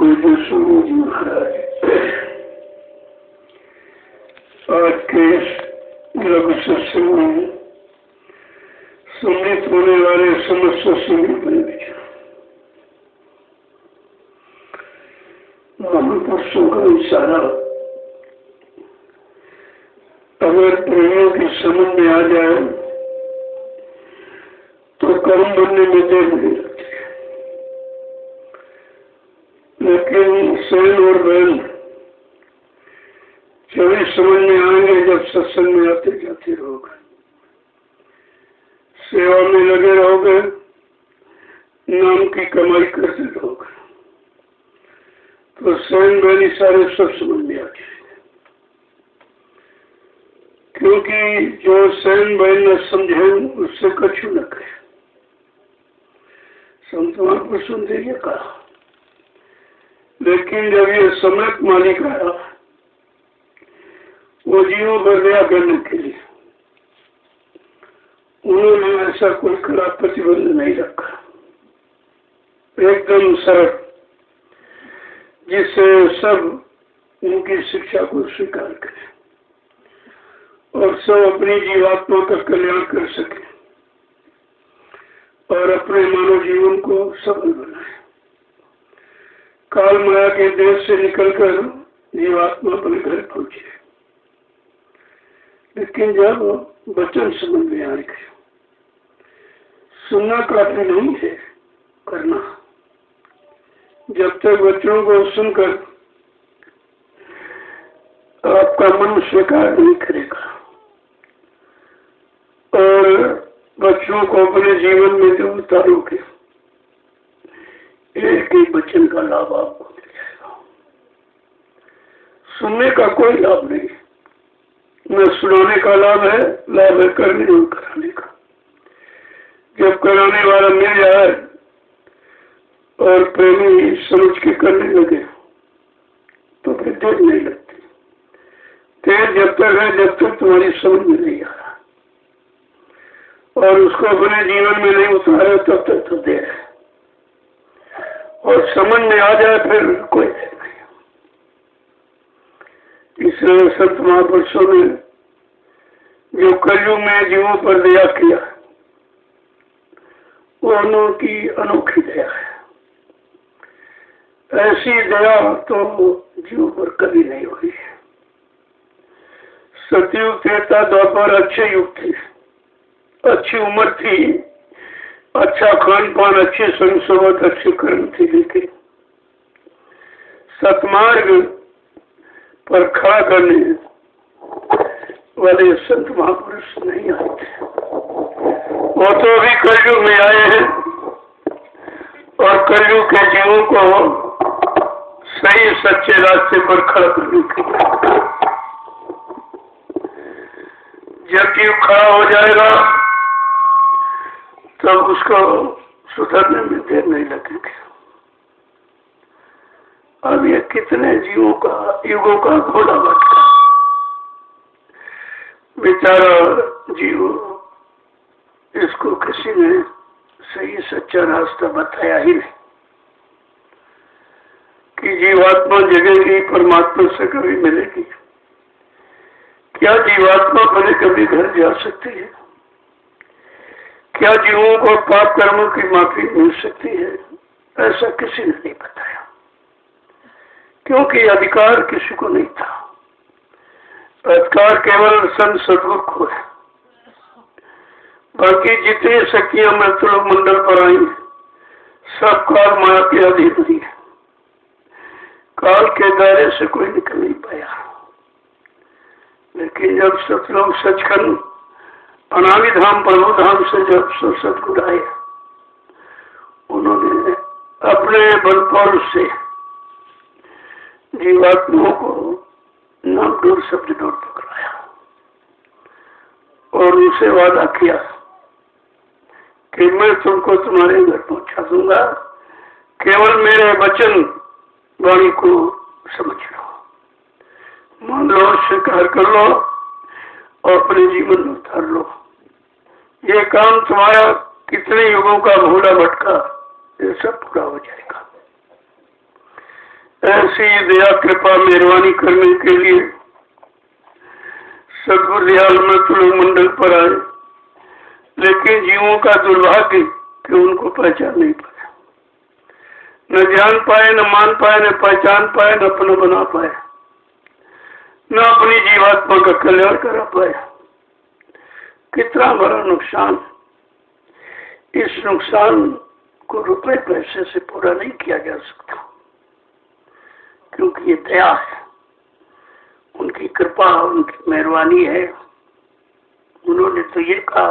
जी महाराज, आज के लघु सत्संग में सम्मिलित होने वाले समस्त सत्संगी पर विचार महापुरुषों का इशारा अगर प्रेमियों की समझ में आ जाए तो कर्म बनने में देर नहीं लगती, लेकिन सैन और बैल जब समझ में आएंगे जब सत्संग में आते जाते रहोगे, सेवा में लगे रहोगे, नाम की कमाई करते रहोगे, तो सैन बैल सारे सब समझ में आ जाएंगे। क्योंकि जो सैन बैल न समझे उससे कछु न कहे। संतवान को सुनते ये कहा, लेकिन जब ये सम्यक मालिक आया वो जीवों पर दया करने के लिए, उन्होंने ऐसा कोई कड़ा प्रतिबंध नहीं रखा, एकदम सरल, जिससे सब उनकी शिक्षा को स्वीकार करें और सब अपनी जीवात्मा का कल्याण कर सके और अपने मानव जीवन को सफल बनाए। काल माया के देश से निकलकर जीवात्मा अपने घर पहुंचे, लेकिन जब वचन समझ में आएंगे, सुनना काफी नहीं है, करना। जब तक वचनों को सुनकर आपका मन स्वीकार नहीं करेगा और बच्चों को अपने जीवन में जो उतारोगे, एक ही वचन का लाभ आपको मिल जाएगा। सुनने का कोई लाभ नहीं, न सुनाने का लाभ है करने और कराने का। जब कराने वाला मिल जाए और प्रेमी समझ के करने लगे तो फिर देर नहीं लगती। देर जब तक है जब तक तुम्हारी समझ में नहीं आ रहा और उसको अपने जीवन में नहीं उतारा तब तक तो देर है, और समझ में आ जाए फिर कोई देर नहीं। इसलिए संत महापुरुषों ने जो कलयुग में जीवों पर दया किया वो उनकी अनोखी दया है। ऐसी दया तो जीवों पर कभी नहीं हुई है। सतयुग त्रेता द्वापर अच्छे युग थे, अच्छी उम्र थी, अच्छा खान पान, अच्छी संसोबत, अच्छे कर्म थी, लेकिन सतमार्ग पर खड़ा करने वाले संत महापुरुष नहीं आए थे। वो तो अभी कलयुग में आए हैं और कलयुग के जीवों को सही सच्चे रास्ते पर खड़ा करने के लिए। जब जीव खड़ा हो जाएगा तब उसको सुधरने में देर नहीं लगेगी। अब ये कितने जीवों का, युगों का घोड़ा भटका, बेचारा जीव, इसको किसी ने सही सच्चा रास्ता बताया ही नहीं कि जीवात्मा जगेगी, परमात्मा से कभी मिलेगी। क्या जीवात्मा भले कभी घर जा सकती है? क्या जीवों को पाप कर्मों की माफी मिल सकती है? ऐसा किसी ने नहीं बताया, क्योंकि अधिकार किसी को नहीं था। अधिकार केवल संत सद्गुरु को है। बाकी जितनी शक्तियां मृत्यु मंडल पर आई सब काल माया के अधीन हुई है। काल के दायरे से कोई निकल नहीं पाया। लेकिन जब सतलोक सचखंड अनामी धाम प्रभु धाम से जब सतगुरु आए, उन्होंने अपने बल पौरुष से जीवात्माओं को नाम दूर शब्द दूर पकड़ाया और उनसे वादा किया कि मैं तुमको तुम्हारे घर पहुंचा दूंगा, केवल मेरे वचन वाणी को समझ लो, मान लो, स्वीकार कर लो और अपने जीवन में उतार लो। ये काम तुम्हारा कितने युगों का भूला भटका, ये सब पूरा हो जाएगा। ऐसी दया कृपा मेहरबानी करने के लिए सदगुरु दयाल मृत्यु मंडल पर आए, लेकिन जीवों का दुर्भाग्य कि उनको पहचान नहीं पाया, न जान पाए, न मान पाए, न पहचान पाए, न अपना बना पाए, न अपनी जीवात्मा का कल्याण करा पाया। कितना बड़ा नुकसान। इस नुकसान को रुपए पैसे से पूरा नहीं किया जा सकता, क्योंकि ये दया है, उनकी कृपा, उनकी मेहरबानी है। उन्होंने तो ये कहा,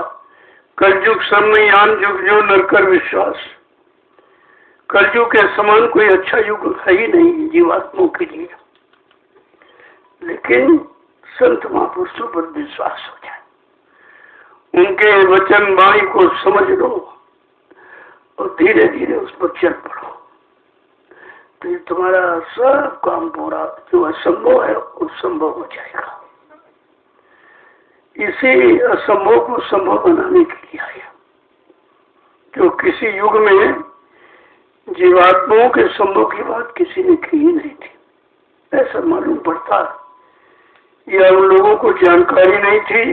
कलयुग समय यान युग जो नरकर विश्वास। कलयुग के समान कोई अच्छा युग है ही नहीं जीवात्माओं के लिए, लेकिन संत महापुरुषों पर विश्वास हो जाए, उनके वचन वाणी को समझ लो और धीरे धीरे उस पर चल पड़ो, तो ये तुम्हारा सब काम पूरा जो असंभव है वो संभव हो जाएगा। इसी असंभव को संभव बनाने के लिए आया, जो किसी युग में जीवात्माओं के संभव की बात किसी ने की ही नहीं थी, ऐसा मालूम पड़ता। या उन लोगों को जानकारी नहीं थी,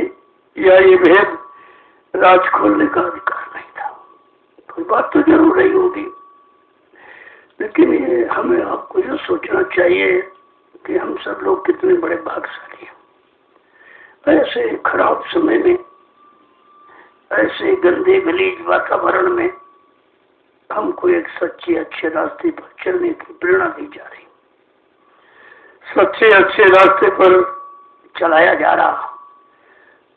या ये भेद राज खोलने का अधिकार नहीं था। कोई बात तो जरूर रही होगी, लेकिन ये हमें आपको ये सोचना चाहिए कि हम सब लोग कितने बड़े भाग्यशाली हैं। ऐसे खराब समय में, ऐसे गंदे गलीज वातावरण में हमको एक सच्चे अच्छे रास्ते पर चलने की प्रेरणा दी जा रही, सच्चे अच्छे रास्ते पर चलाया जा रहा,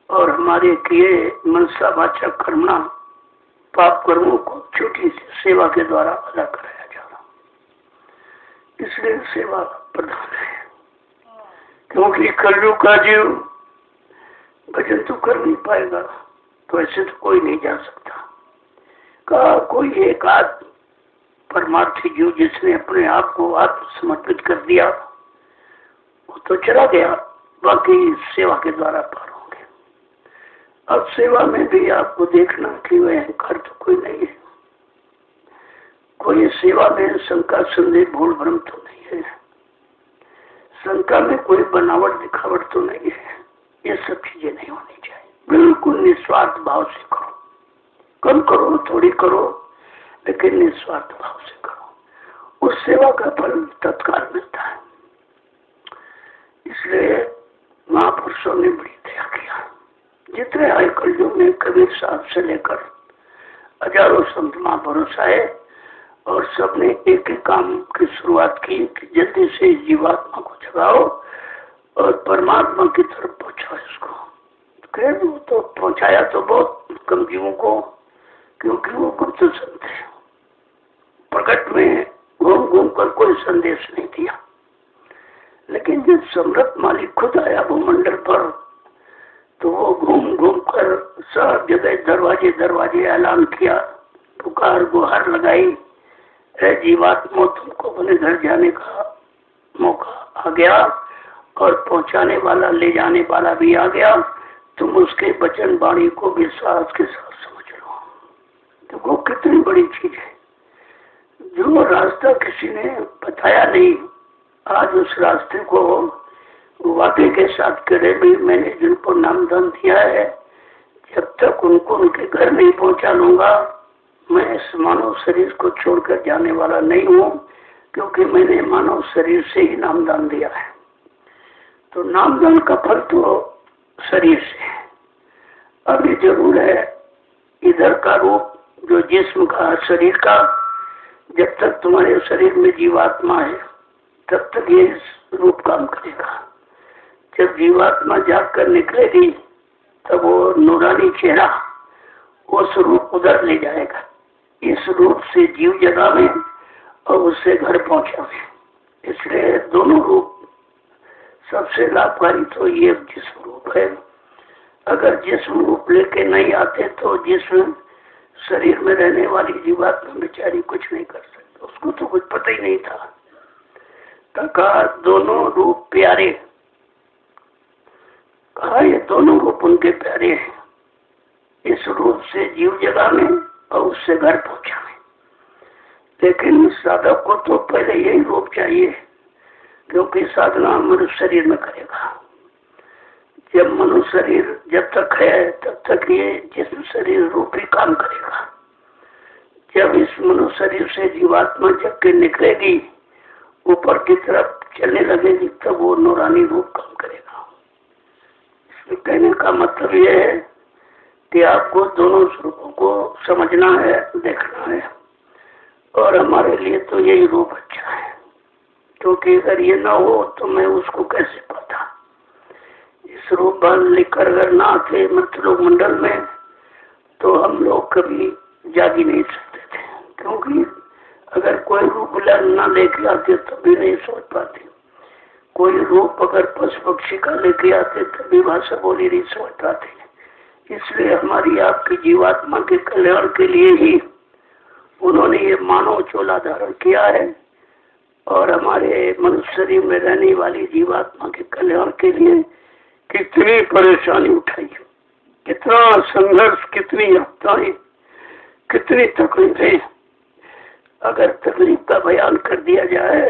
और हमारे किए मनसा वाचा कर्मणा पाप कर्मों को छोटी सी सेवा के द्वारा अदा कराया जा रहा। इसलिए सेवा प्रधान है, क्योंकि कलयुग का जीव भजन तो कर नहीं पाएगा, तो ऐसे तो कोई नहीं जा सकता। का कोई एक आध परमार्थी जीव जिसने अपने आप को आत्म समर्पित कर दिया, वो तो चला गया, बाकी सेवा के द्वारा पार होंगे। अब सेवा में भी आपको देखना कि वह अहंकार तो कोई नहीं है, कोई सेवा में शंका संदेह भूल भ्रम तो नहीं है, शंका में कोई बनावट दिखावट तो नहीं है। ये सब चीजें नहीं होनी चाहिए। बिल्कुल निस्वार्थ भाव से करो, कम करो, थोड़ी करो, लेकिन निस्वार्थ भाव से करो। उस सेवा का फल तत्काल मिलता है। इसलिए महापुरुषों ने बड़ी दया किया। जितने आए कलयुग में, कबीर साहब से लेकर हजारों संत महापुरुष आए, और सबने एक ही काम की शुरुआत की कि जल्दी से जीवात्मा को जगाओ और परमात्मा की तरफ पहुंचाओ इसको। वो तो पहुंचाया तो बहुत कम जीवों को, क्योंकि वो गुप्त संत है, प्रकट में घूम घूम कर कोई संदेश नहीं दिया। लेकिन जब सम्राट मालिक खुद आया भूमंडल पर, तो वो घूम घूम कर सब जगह दरवाजे दरवाजे ऐलान किया, पुकार गुहार लगाई, जीवात्मा तुमको अपने घर जाने का मौका आ गया, और पहुंचाने वाला ले जाने वाला भी आ गया। तुम उसके वचन वाणी को विश्वास के साथ समझ लो। तो वो कितनी बड़ी चीज है। जो रास्ता किसी ने बताया नहीं, आज उस रास्ते को वाकई के साथ करे भी मैंने जिनको नामदान दिया है, जब तक उनको उनके घर नहीं पहुंचा लूंगा, मैं इस मानव शरीर को छोड़कर जाने वाला नहीं हूँ, क्योंकि मैंने मानव शरीर से ही नामदान दिया है। तो नामदान का फल तो शरीर से है। अब ये जरूर है, इधर का रूप जो जिस्म का, शरीर का, जब तक तुम्हारे शरीर में जीवात्मा है तब तक ये रूप काम करेगा। जब जीवात्मा जाग कर निकलेगी तब वो नूरानी चेहरा उस रूप उधर ले जाएगा। इस रूप से जीव जगह में और उससे घर पहुंचावे। इसलिए दोनों रूप सबसे लाभकारी तो ये जिस्म रूप है। अगर जिस्म रूप लेके नहीं आते तो जिस्म शरीर में रहने वाली जीवात्मा बेचारी कुछ नहीं कर सकती, उसको तो कुछ पता ही नहीं था। कहा दोनों रूप प्यारे, कहा ये दोनों रूप उनके प्यारे हैं। इस रूप से जीव जगह में और उससे घर पहुंचा में। लेकिन साधक को तो पहले यही रूप चाहिए क्योंकि साधना मनुष्य शरीर में करेगा। जब मनुष्य शरीर जब तक है तब तक ये जिस्म शरीर रूपी काम करेगा। जब इस मनुष्य शरीर से जीवात्मा जब के निकलेगी, ऊपर की तरफ चलने लगेगी, तब वो नूरानी रूप काम करेगा। इसमें कहने का मतलब ये है कि आपको दोनों स्वरूपों को समझना है, देखना है। और हमारे लिए तो यही रूप अच्छा है, क्योंकि अगर ये ना हो तो मैं उसको कैसे पाता। इस रूप बल लेकर अगर ना आते मतलब मंडल में, तो हम लोग कभी जाग ही नहीं सकते थे। क्योंकि अगर कोई रूप ना लेके आते तब भी नहीं सोच पाते, कोई रूप अगर पशु पक्षी का लेके आते तब भी भाषा बोली नहीं समझ पाते। इसलिए हमारी आपकी जीवात्मा के कल्याण के लिए ही उन्होंने ये मानव चोला धारण किया है, और हमारे मनुष्य शरीर में रहने वाली जीवात्मा के कल्याण के लिए कितनी परेशानी उठाई, कितना संघर्ष, कितनी यात्राएं, कितनी तकलीफें। अगर तकलीफ का बयान कर दिया जाए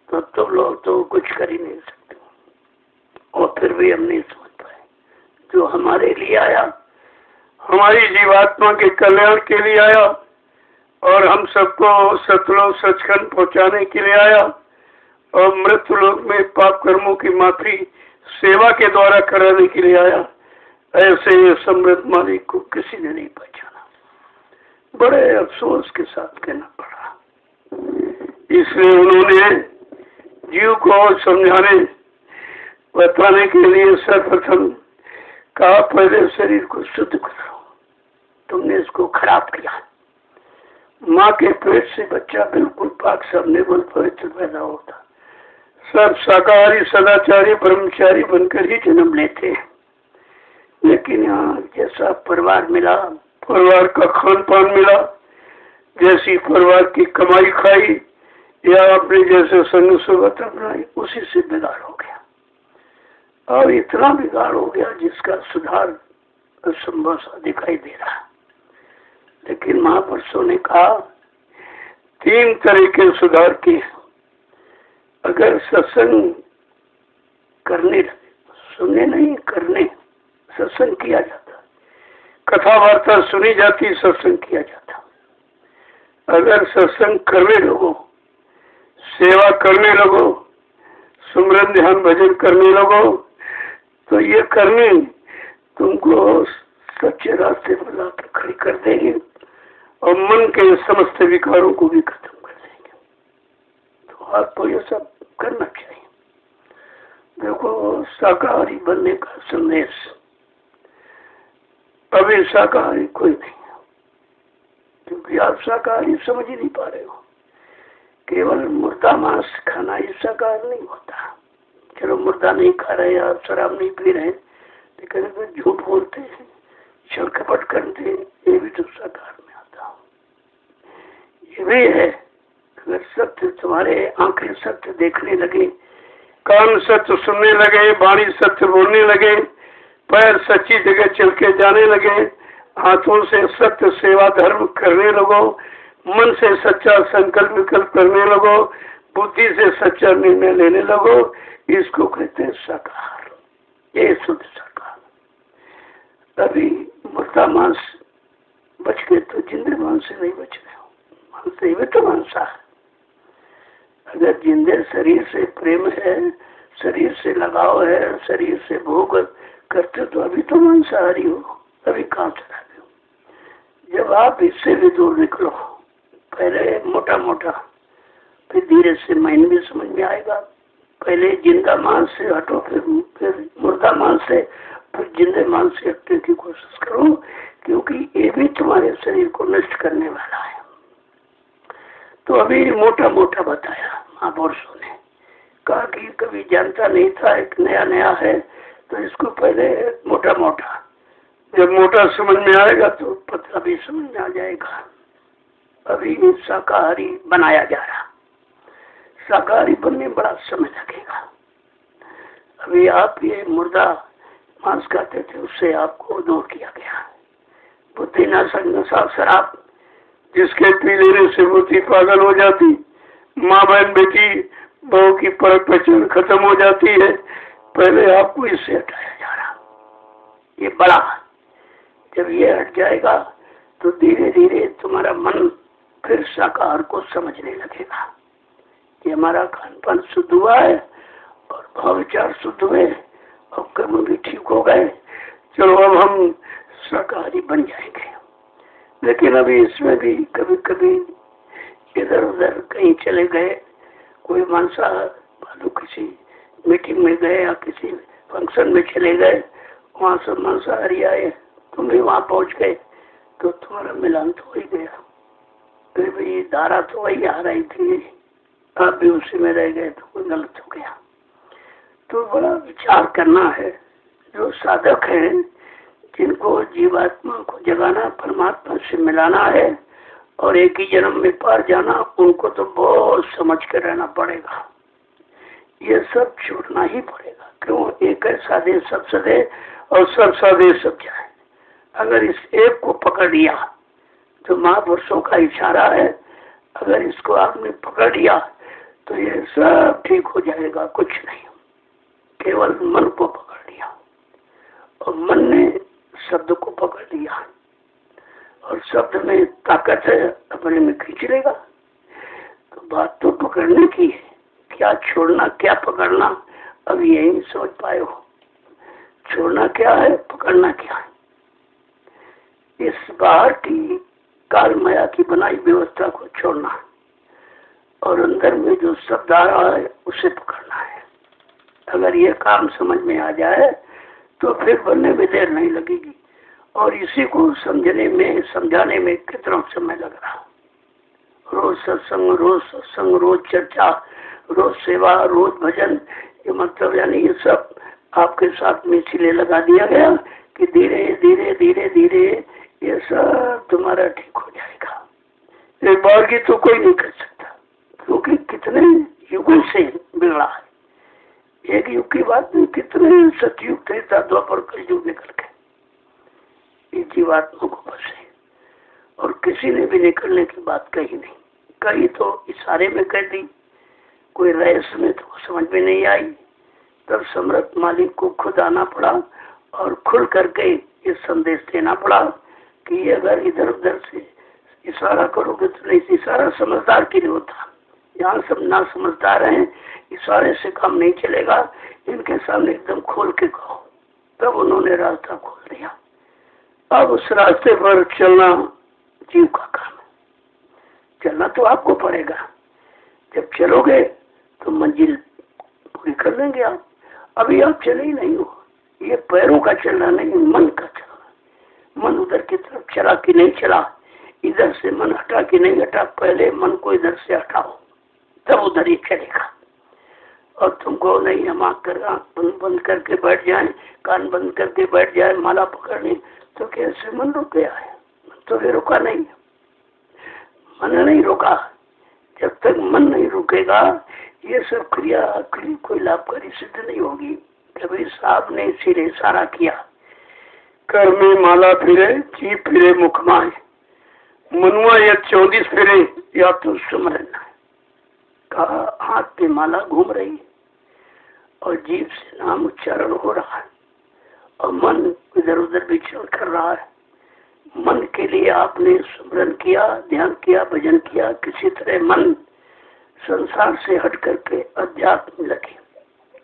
तो तुम लोग तो कुछ कर ही नहीं सकते। और फिर भी हम नहीं समझ पाए, जो हमारे लिए आया, हमारी जीवात्मा के कल्याण के लिए आया, और हम सबको सतलोक सचखंड पहुंचाने के लिए आया, और मृत्यु लोक में पाप कर्मों की माफी सेवा के द्वारा कराने के लिए आया। ऐसे ये समृद्ध मालिक को किसी ने नहीं पहचाना। बड़े अफसोस के साथ कहना पड़ा। इसलिए उन्होंने जीव को समझाने बताने के लिए सर्वप्रथम कहा, पहले शरीर को शुद्ध करो, तुमने इसको खराब किया। माँ के पेट से बच्चा बिल्कुल पाक सब निर्मल पवित्र पैदा होता। सब शाकाहारी सदाचारी ब्रह्मचारी बनकर ही जन्म लेते हैं, लेकिन यहाँ जैसा परिवार मिला, परिवार का खान पान मिला, जैसी परिवार की कमाई खाई, या अपने जैसे संग सुबह अपनाई, उसी से बिगाड़ हो गया। और इतना बिगाड़ हो गया जिसका सुधार असंभव सा दिखाई दे रहा। लेकिन महापुरुषों ने कहा 3 तरह के सुधार के। अगर सत्संग करने, सुनने नहीं करने, सत्संग किया जाता, कथा वार्ता सुनी जाती, सत्संग किया जाता। अगर सत्संग करने लगो, सेवा करने लगो, सुमरन ध्यान भजन करने लगो, तो ये करने तुमको सच्चे रास्ते पर लाकर खड़ी कर देगी, और मन के समस्त विकारों को भी खत्म कर देंगे। तो आपको ये सब करना चाहिए। देखो, शाकाहारी बनने का संदेश, अभी शाकाहारी कोई नहीं है, क्योंकि आप शाकाहारी समझ ही नहीं पा रहे हो। केवल मुर्दा मांस खाना ही शाकाहार नहीं होता। चलो मुर्दा नहीं खा रहे, आप शराब नहीं पी रहे, लेकिन अगर झूठ बोलते हैं, छल कपट करते हैं, ये भी तो शाकाहार में आता। ये भी है, अगर सत्य तुम्हारे आंखें सत्य देखने लगे, कान सत्य सुनने लगे, वाणी सत्य बोलने लगे, पैर सच्ची जगह चल के जाने लगे, हाथों से सत्य सेवा धर्म करने लगो, मन से सच्चा संकल्प विकल्प करने लगो, बुद्धि से सच्चा निर्णय लेने लगो, इसको कहते हैं शाकाहार। ये शुद्ध शाकाहार। अभी मुर्दा मांस बच गए तो जिंदे मांस से नहीं बच रहे हो, मांस से भी तो मांसाहार। अगर जिंदे शरीर से प्रेम है, शरीर से लगाव है, शरीर से भोग करते तो अभी तो मांसाहारी हो, अभी कहाँ चला रहे हो। जब आप इससे भी दूर निकलो, पहले मोटा मोटा, फिर धीरे से माइंड भी समझ में आएगा। पहले जिंदा मांस से हटो, फिर मुर्दा मांस से, फिर जिंदे मांस से हटने की कोशिश करो, क्योंकि ये भी तुम्हारे शरीर को नष्ट करने वाला है। तो अभी मोटा मोटा बताया महापुरुषों ने, कहा कि कभी जानता नहीं था, एक नया नया है, तो इसको पहले मोटा मोटा, जब मोटा समझ में आएगा तो पतला भी समझ में आ जाएगा। अभी शाकाहारी बनाया जा रहा, शाकाहारी बनने बड़ा समय लगेगा। अभी आप ये मुर्दा मांस खाते थे, उससे आपको दूर किया गया। बुद्धि नाशक नशा शराब, जिसके पी लेने से बुद्धि पागल हो जाती, माँ बहन बेटी बहू की परख पहचान खत्म हो जाती है, पहले आपको इससे हटाया जा रहा, ये बड़ा। जब ये हट जाएगा तो धीरे धीरे तुम्हारा मन फिर शाकाहार को समझने लगेगा कि हमारा खान पान शुद्ध हुआ है और भाव विचार शुद्ध हुए और कर्म भी ठीक हो गए, चलो अब हम शाकाहारी बन जाएंगे। लेकिन अभी इसमें भी कभी कभी इधर उधर कहीं चले गए, कोई मांसाहार वालों किसी मीटिंग में गए या किसी फंक्शन में चले गए, वहाँ सब मांसाहारी आए, तुम भी वहाँ पहुँच गए तो तुम्हारा मिलान तो हो ही गया। फिर भी धारा तो वही आ रही थी, आप भी उसी में रह गए तो कोई गलत हो गया। तो बड़ा विचार करना है। जो साधक हैं जिनको जीवात्मा को जगाना, परमात्मा से मिलाना है और एक ही जन्म में पार जाना, उनको तो बहुत समझ कर रहना पड़ेगा। ये सब छोड़ना ही पड़ेगा। क्यों? एक है साधे सब सदे और सब साधे सब जाए। अगर इस एक को पकड़ लिया तो महापुरुषों का इशारा है, अगर इसको आपने पकड़ लिया तो ये सब ठीक हो जाएगा। कुछ नहीं, केवल मन को पकड़ लिया और मन ने शब्द को पकड़ लिया और शब्द में ताकत है, अपने में खींच लेगा। तो बात तो पकड़ने की है, क्या छोड़ना क्या पकड़ना, अब यही सोच पाए हो। छोड़ना क्या है, पकड़ना क्या है। इस बाहर की काल माया की बनाई व्यवस्था को छोड़ना और अंदर में जो शब्द आ रहा है उसे पकड़ना है। अगर ये काम समझ में आ जाए तो फिर बनने में देर नहीं लगेगी। और इसी को समझने में समझाने में कितना समय लग रहा। रोज सत्संग, रोज चर्चा, रोज सेवा, रोज भजन, ये मतलब यानी ये सब आपके साथ में इसलिए लगा दिया गया कि धीरे धीरे धीरे धीरे ये सब तुम्हारा ठीक हो जाएगा। एक बार की तो कोई नहीं कर सकता, क्योंकि कितने युगों से बिगड़ा है। एक युग की बात नहीं, कितने सतयुग थे, द्वापर कलयुग निकल गए, ये जीवात्मा को फंसे और किसी ने भी निकलने की बात कही नहीं। कही तो इशारे में कह दी, कोई रहस्य में तो समझ में नहीं आई। तब सम्राट मालिक को खुद आना पड़ा और खुल करके ये संदेश देना पड़ा कि अगर इधर उधर से इशारा करोगे तो नहीं। इशारा समझदार के लिए होता, यहाँ सब ना समझदार हैं, इशारे से काम नहीं चलेगा, इनके सामने एकदम खोल के कहो। तब उन्होंने रास्ता खोल दिया। अब उस रास्ते पर चलना जीव का काम है। चलना तो आपको पड़ेगा, जब चलोगे तो मंजिल पूरी कर लेंगे आप। अभी आप चले ही नहीं हो, ये पैरों का चलना नहीं, मन का चलना। मन उधर की तरफ चला कि नहीं चला, इधर से मन हटा कि नहीं हटा, पहले मन को इधर से हटाओ, तब उधर ही चलेगा। और तुमको नहीं हम आँख कर बंद करके बैठ जाए, कान बंद करके बैठ जाए माला पकड़ने, तो कैसे मन रुक गया है? मन तो भी रुका नहीं, मन नहीं रुका। जब तक मन नहीं रुकेगा ये सब क्रिया कोई लाभकारी सिद्ध नहीं होगी। कभी साहब ने इसीलिए इशारा किया, कर में माला फिरे, जीभ फिरे मुख माए, मनुआ या 24 फिरे या तो सुमरन। कहा हाथ पे माला घूम रही और जीभ से नाम उच्चारण हो रहा है और मन इधर उधर विचरण कर रहा है। मन के लिए आपने सुमरन किया, ध्यान किया, भजन किया, किसी तरह मन संसार से हट करके अध्यात्म में लगे,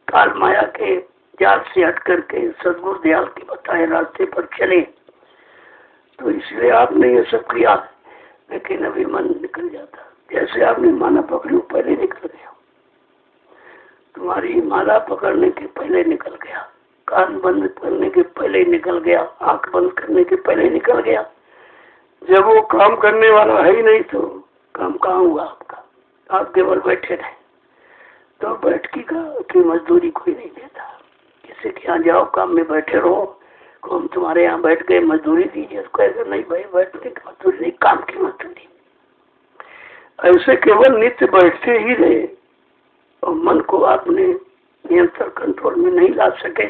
काल माया के जाल से हट करके सदगुरु दयाल के बताए रास्ते पर चले। तो इसलिए आपने ये सब किया, लेकिन अभी मन निकल जाता। जैसे आपने माला पकड़ी पहले निकल गया, तुम्हारी माला पकड़ने के पहले निकल गया, कान बंद करने के पहले निकल गया, आंख बंद करने के पहले निकल गया। जब वो काम करने वाला है ही नहीं तो काम कहाँ हुआ आपका? आप केवल बैठे रहे। तो बैठकी की मजदूरी कोई नहीं देता। किसी के यहाँ जाओ काम में बैठे रहो, को हम तुम्हारे यहाँ बैठ गए मजदूरी दीजिए, तो कहेगा नहीं भाई बैठने की मजदूरी नहीं, काम की मजदूरी। ऐसे केवल नित्य बैठते ही रहे और मन को आपने नियंत्रण कंट्रोल में नहीं ला सके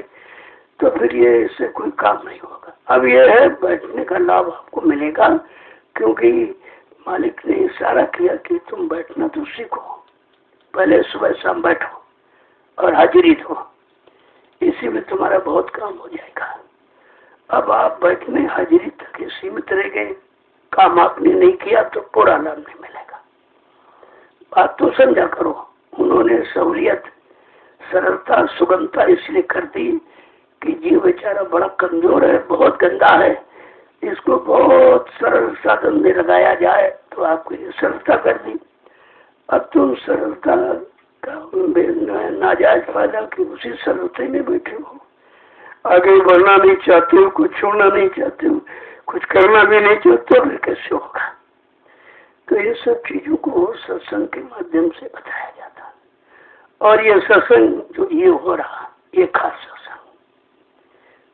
तो फिर ये इससे कोई काम नहीं होगा। अब ये है बैठने का लाभ आपको मिलेगा, क्योंकि मालिक ने इशारा किया कि तुम बैठना तो सीखो। पहले सुबह शाम बैठो और हाजिरी दो, इसी में तुम्हारा बहुत काम हो जाएगा। अब आप बैठने हाजिरी तक ही सीमित रह गए, काम आपने नहीं किया तो पूरा लाभ नहीं मिलेगा। बात तो समझा करो। उन्होंने सहूलियत, सरलता, सुगमता इसलिए कर दी कि जीव बेचारा बड़ा कमजोर है, बहुत गंदा है, इसको बहुत सरल साधन में लगाया जाए, तो आपको ये सरलता कर दी। अब तुम सरलता का नाजायज फायदा की उसी सरलता में बैठे हो, आगे बढ़ना नहीं चाहते हो, कुछ छोड़ना नहीं चाहते हो, कुछ करना भी नहीं चाहते हो, फिर कैसे होगा? तो ये सब चीजों को सत्संग के माध्यम से बताया जाता है। और ये सत्संग जो ये हो रहा, ये खास सत्संग,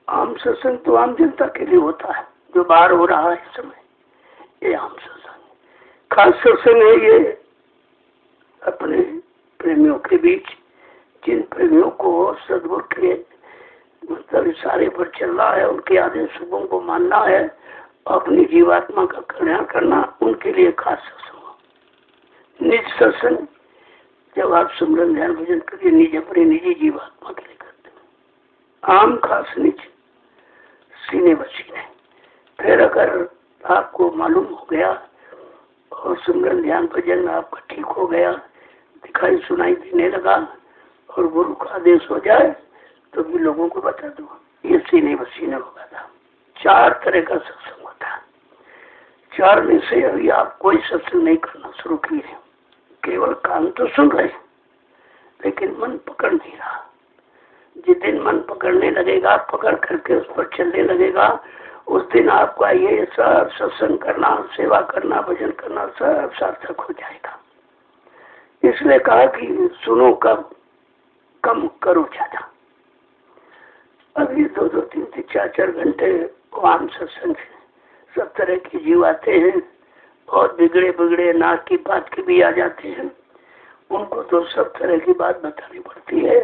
आम सत्संग तो आम जनता के लिए होता है, जो बाहर हो रहा है इस समय, ये आम सत्संग। खास सत्संग है ये अपने प्रेमियों के बीच, जिन प्रेमियों को सद्गुरु के मतलब इशारे पर चलना है, उनके आदेश शुभों को मानना है, अपनी जीवात्मा का कल्याण करना, उनके लिए खास सत्संग। निज सत्संग जब आप सुमरन ध्यान भजन करिए, निज अपनी निजी जीवात्मा के लिए करते हैं। आम खास निज सीने बसीने। फिर अगर आपको मालूम हो गया और सुमरन ध्यान भजन में आपका ठीक हो गया, दिखाई सुनाई देने लगा और गुरु का आदेश हो जाए, तो भी लोगों को बता दो, ये सीने बसीने होगा था। 4 तरह का सत्संग होता है। 4 में से अभी आप कोई सत्संग नहीं करना शुरू किए, केवल कान तो सुन रहे, लेकिन मन पकड़ नहीं रहा। जिस दिन मन पकड़ने लगेगा, पकड़ करके उस पर चलने लगेगा, उस दिन आपका ये सब सत्संग करना, सेवा करना, भजन करना सब सार्थक हो जाएगा। इसलिए कहा कि सुनो कम करो ज्यादा। अभी 2-2, 3-3, 4-4 घंटे आम सत्संग है, सब तरह के जीव आते हैं, बहुत बिगड़े नाक की बात के भी आ जाते हैं, उनको तो सब तरह की बात बतानी पड़ती है।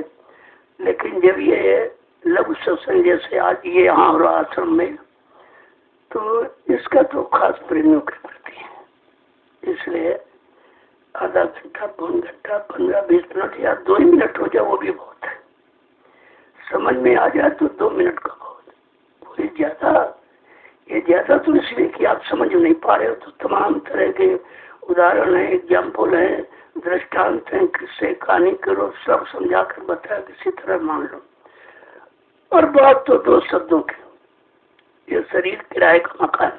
लेकिन जब ये लघु सत्संग जैसे आज ये यहाँ हो रहा आश्रम में, तो इसका तो खास प्रेमियों के प्रति है। इसलिए आधा घंटा, पौन घंटा, 15-20 मिनट या 2 मिनट हो जाए वो भी बहुत है। समझ में आ जाए तो 2 मिनट का बहुत। कोई ये ज्यादा तो इसलिए कि आप समझ नहीं पा रहे हो, तो तमाम तरह के उदाहरण है, एग्जाम्पल है, दृष्टांत है, किससे कहानी करो, सब समझा कर बताया, किसी तरह मान लो। और बात तो 2 शब्दों की, ये शरीर किराए का मकान,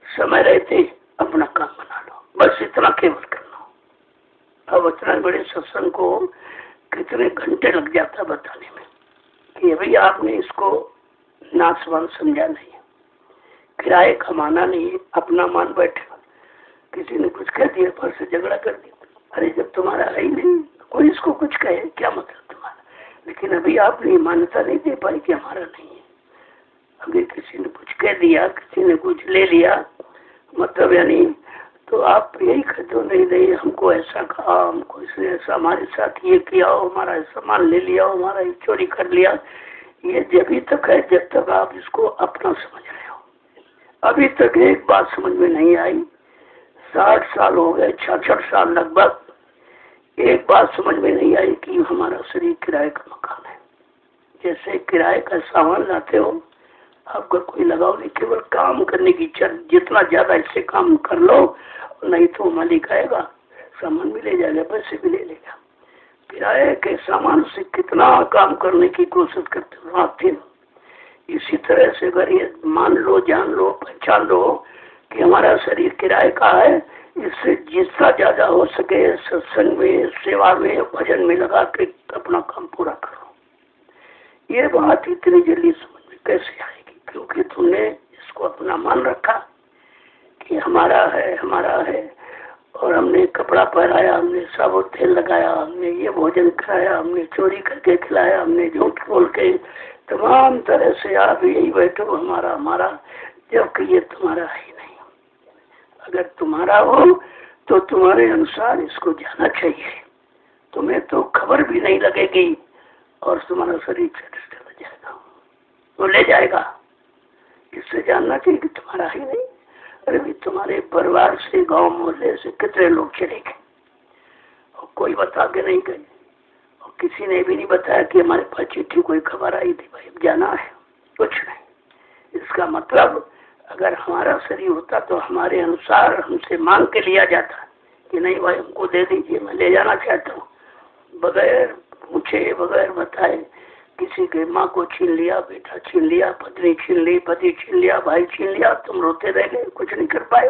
समय रहते अपना काम बना लो, बस इतना केवल करना। अब इतना बड़े सत्संग को कितने घंटे लग जाता बताने में कि अभी आपने इसको नासवान समझा नहीं है, किराए कमाना नहीं, अपना मान बैठे। किसी ने कुछ कह दिया, पर से झगड़ा कर दिया, अरे जब तुम्हारा है ही नहीं, कोई इसको कुछ कहे क्या मतलब तुम्हारा? लेकिन अभी आपने मान्यता नहीं दे पाई कि हमारा नहीं है। अभी किसी ने कुछ कह दिया, किसी ने कुछ ले लिया, मतलब यानी तो आप यही कहते हो, नहीं हमको ऐसा कहा, हमको इसने ऐसा हमारे साथ ये किया हो, हमारा सामान ले लिया हो, हमारा ये चोरी कर लिया। ये जब तक है जब तक आप इसको अपना समझ रहे हो। अभी तक एक बात समझ में नहीं आई, 60 साल हो गए, 66 साल लगभग, एक बात समझ में नहीं आई कि हमारा शरीर किराए का मकान है। जैसे किराए का सामान लाते हो, आपका कोई लगाव नहीं, केवल काम करने की इच्छा, जितना ज्यादा इससे काम कर लो, नहीं तो मालिक आएगा, सामान भी ले जाएगा, पैसे भी ले लेगा। किराए के सामान से कितना काम करने की कोशिश करते हो आप। इसी तरह से अगर ये मान लो, जान लो, पहचान लो कि हमारा शरीर किराए का है, इससे जितना ज्यादा हो सके सत्संग में, सेवा में, भजन में लगा के अपना काम पूरा करो। ये बात इतनी जल्दी समझ में कैसे आएगी? क्योंकि तुमने इसको अपना मान रखा कि हमारा है, और हमने कपड़ा पहनाया, हमने साबुन तेल लगाया, हमने ये भोजन कराया, हमने चोरी करके खिलाया, हमने झूठ बोल के, तमाम तरह से आप यही बैठो हमारा, जबकि ये तुम्हारा ही नहीं। अगर तुम्हारा हो तो तुम्हारे अनुसार इसको जाना चाहिए, तुम्हें तो खबर भी नहीं लगेगी और तुम्हारा शरीर चल जाएगा, वो ले जाएगा। इससे जानना चाहिए कि तुम्हारा ही नहीं। अरे भी तुम्हारे परिवार से, गांव मोहल्ले से कितने लोग चले गए, कोई बता के नहीं गए, और किसी ने भी नहीं बताया कि हमारे पास चिट्ठी कोई खबर आई थी भाई अब जाना है, कुछ नहीं। इसका मतलब अगर हमारा शरीर होता तो हमारे अनुसार हमसे मांग के लिया जाता कि नहीं भाई हमको दे दीजिए, मैं ले जाना चाहता हूँ। बगैर पूछे बगैर बताए किसी के माँ को छीन लिया, बेटा छीन लिया, पत्नी छीन ली, पति छीन लिया, भाई छीन लिया, तुम रोते रह गए, कुछ नहीं कर पाए।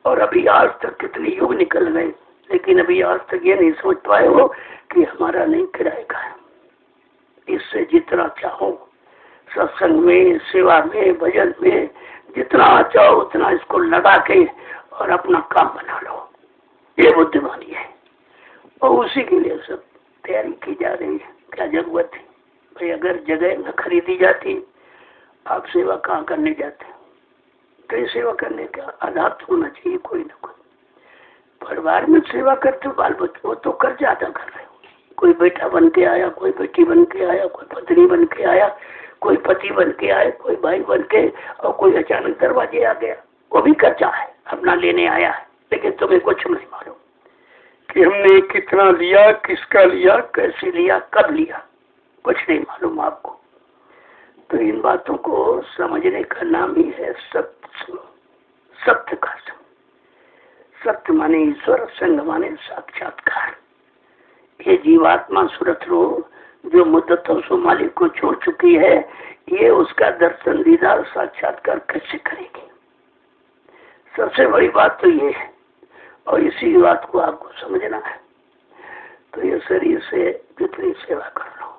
और अभी आज तक कितने युग निकल गए, लेकिन अभी आज तक ये नहीं समझ पाए हो कि हमारा नहीं किराए का है। इससे जितना चाहो सत्संग में, सेवा में, भजन में जितना चाहो उतना इसको लगा के और अपना काम बना लो, ये बुद्धिमानी है। और उसी के लिए सब तैयारी की जा रही है। क्या जरूरत है भाई? अगर जगह न खरीदी जाती आप सेवा कहाँ करने जाते? तो ये सेवा करने का आधार होना चाहिए कोई ना कोई। परिवार में सेवा करते हो, बाल बच्चों तो कर ज्यादा कर रहे हो। कोई बेटा बन के आया, कोई बेटी बन के आया, कोई पत्नी बन के आया, कोई पति बन के आया, कोई भाई बन के, और कोई अचानक दरवाजे आ गया, वो भी कर्जा है, अपना लेने आया है, लेकिन तुम्हें कुछ नहीं मालूम कि हमने कितना लिया, किसका लिया, कैसे लिया, कब लिया, कुछ नहीं मालूम आपको। तो इन बातों को समझने का नाम ही है सत्य। सत्य का सत्य माने ईश्वर, संग माने साक्षात्कार। ये जीवात्मा सुरत रो जो मुद्दतों से मालिक को छोड़ चुकी है, ये उसका दर्शन दीदार साक्षात्कार कैसे करेगी? सबसे बड़ी बात तो ये है, और इसी बात को आपको समझना है। तो ये शरीर से जितनी सेवा कर लो,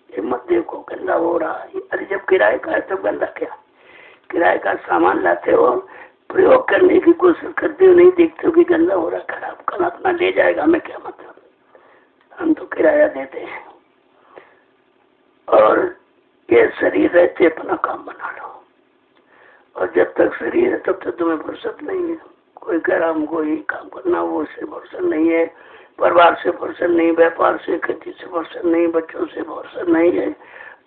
ये मत देखो गंदा हो रहा है। अरे जब किराए का है तो गंदा क्या? किराए का सामान लाते हो, प्रयोग करने की कोशिश करते हो, नहीं देखते हो कि गंदा हो रहा, खराब, कल अपना ले जाएगा, हमें क्या मतलब? हम तो किराया देते हैं। और ये शरीर रहते अपना काम बना लो, और जब तक शरीर है तब तक तुम्हें फुर्सत नहीं है। कोई कह रहा हमको ये काम करना, वो से फुर्सत नहीं है, परिवार से फुर्सत नहीं, व्यापार से, खेती से फुर्सत नहीं, बच्चों से फुर्सत नहीं है।